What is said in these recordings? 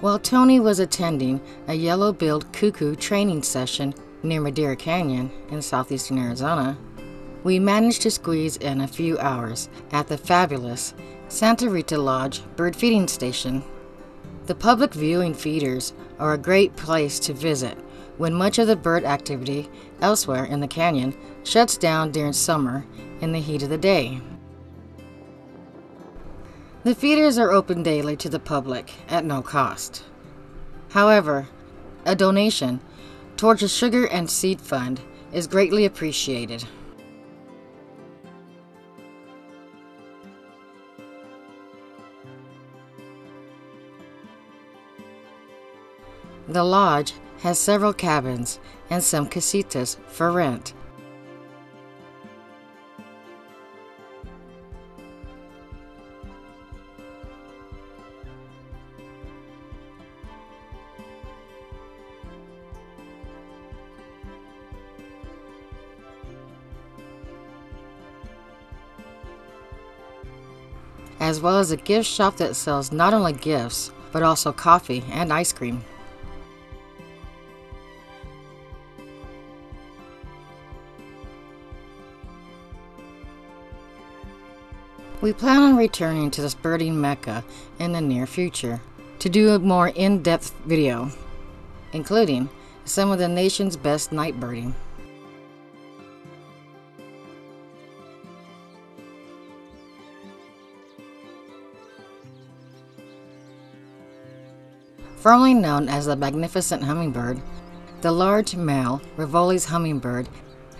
While Tony was attending a yellow-billed cuckoo training session near Madera Canyon in southeastern Arizona, we managed to squeeze in a few hours at the fabulous Santa Rita Lodge bird feeding station. The public viewing feeders are a great place to visit when much of the bird activity elsewhere in the canyon shuts down during summer in the heat of the day. The feeders are open daily to the public at no cost. However, a donation towards the Sugar and Seed Fund is greatly appreciated. The lodge has several cabins and some casitas for rent. As well as a gift shop that sells not only gifts, but also coffee and ice cream. We plan on returning to this birding mecca in the near future to do a more in-depth video, including some of the nation's best night birding. Formerly known as the magnificent hummingbird, the large male Rivoli's hummingbird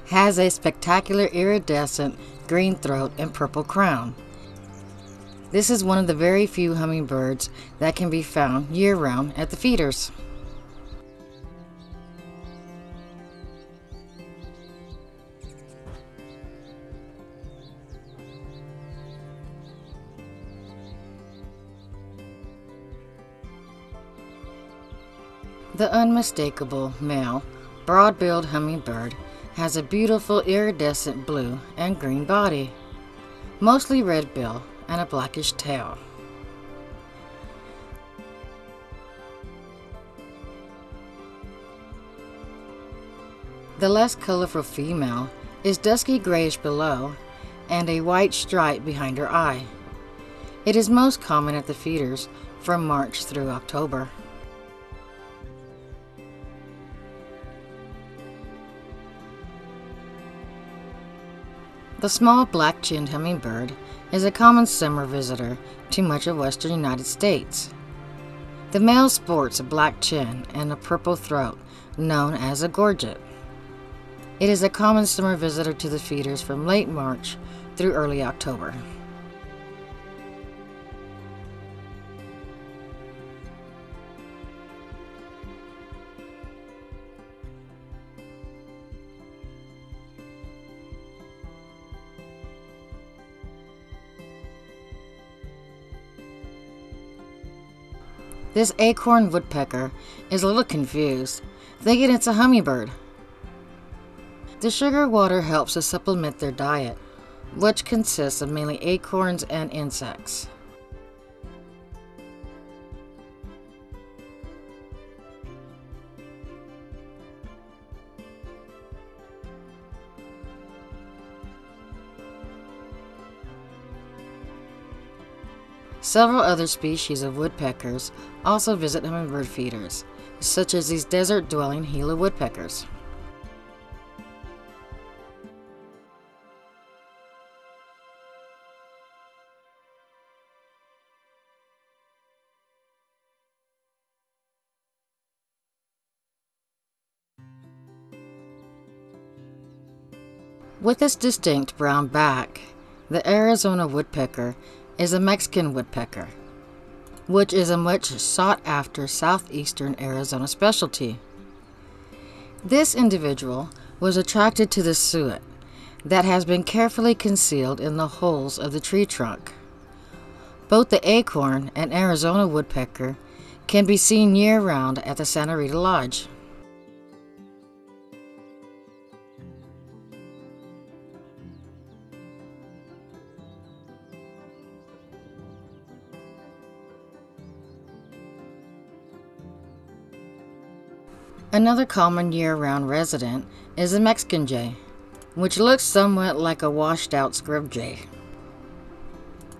has a spectacular iridescent green throat and purple crown. This is one of the very few hummingbirds that can be found year-round at the feeders. The unmistakable male broad-billed hummingbird has a beautiful iridescent blue and green body, mostly red bill and a blackish tail. The less colorful female is dusky grayish below and a white stripe behind her eye. It is most common at the feeders from March through October. The small black-chinned hummingbird is a common summer visitor to much of western United States. The male sports a black chin and a purple throat, known as a gorget. It is a common summer visitor to the feeders from late March through early October. This acorn woodpecker is a little confused, thinking it's a hummingbird. The sugar water helps to supplement their diet, which consists of mainly acorns and insects. Several other species of woodpeckers also visit hummingbird feeders, such as these desert-dwelling Gila woodpeckers. With its distinct brown back, the Arizona woodpecker is a Mexican woodpecker, which is a much sought-after southeastern Arizona specialty. This individual was attracted to the suet that has been carefully concealed in the holes of the tree trunk. Both the acorn and Arizona woodpecker can be seen year-round at the Santa Rita Lodge. Another common year-round resident is the Mexican jay, which looks somewhat like a washed-out scrub jay.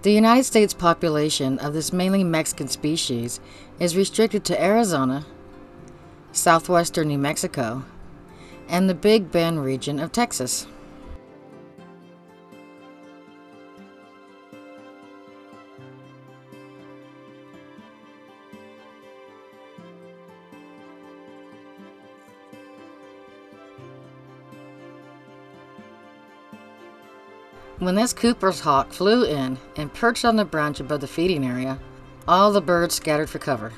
The United States population of this mainly Mexican species is restricted to Arizona, southwestern New Mexico, and the Big Bend region of Texas. When this Cooper's hawk flew in and perched on the branch above the feeding area, all the birds scattered for cover.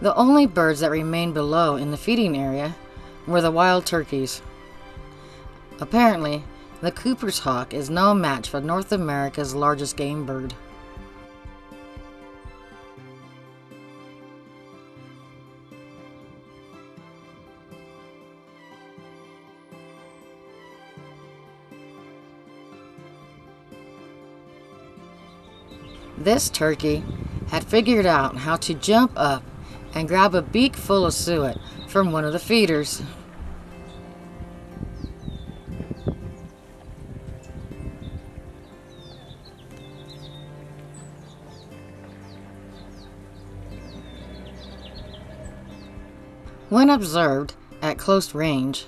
The only birds that remained below in the feeding area were the wild turkeys. Apparently, the Cooper's hawk is no match for North America's largest game bird. This turkey had figured out how to jump up and grab a beak full of suet from one of the feeders. When observed at close range,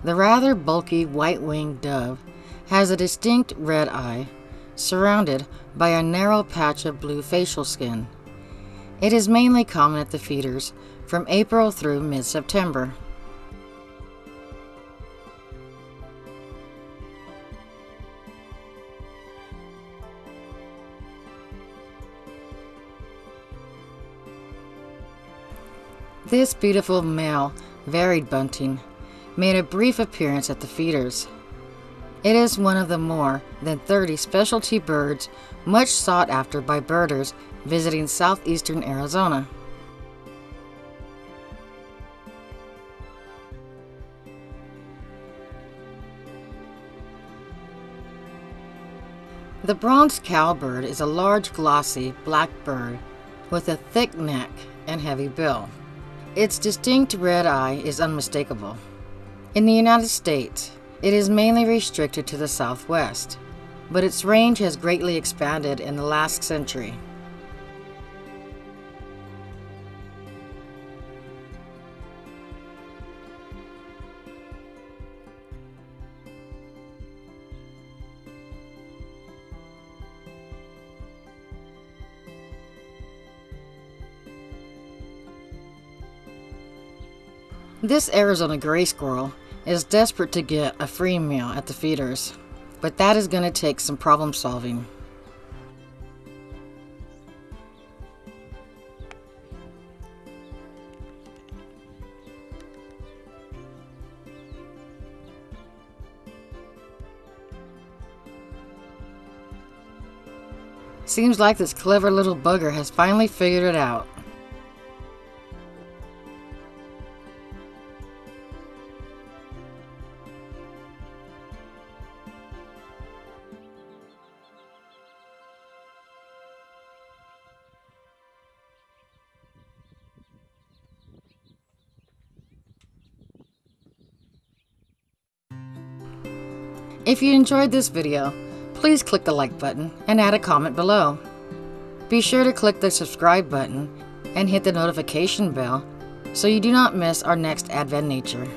the rather bulky white-winged dove has a distinct red eye surrounded by a narrow patch of blue facial skin. It is mainly common at the feeders from April through mid-September. This beautiful male varied bunting made a brief appearance at the feeders. It is one of the more than 30 specialty birds much sought after by birders visiting southeastern Arizona. The bronze cowbird is a large, glossy black bird with a thick neck and heavy bill. Its distinct red eye is unmistakable. In the United States, it is mainly restricted to the southwest, but its range has greatly expanded in the last century. This Arizona gray squirrel is desperate to get a free meal at the feeders, but that is going to take some problem solving. Seems like this clever little bugger has finally figured it out. If you enjoyed this video, please click the like button and add a comment below. Be sure to click the subscribe button and hit the notification bell so you do not miss our next adventure.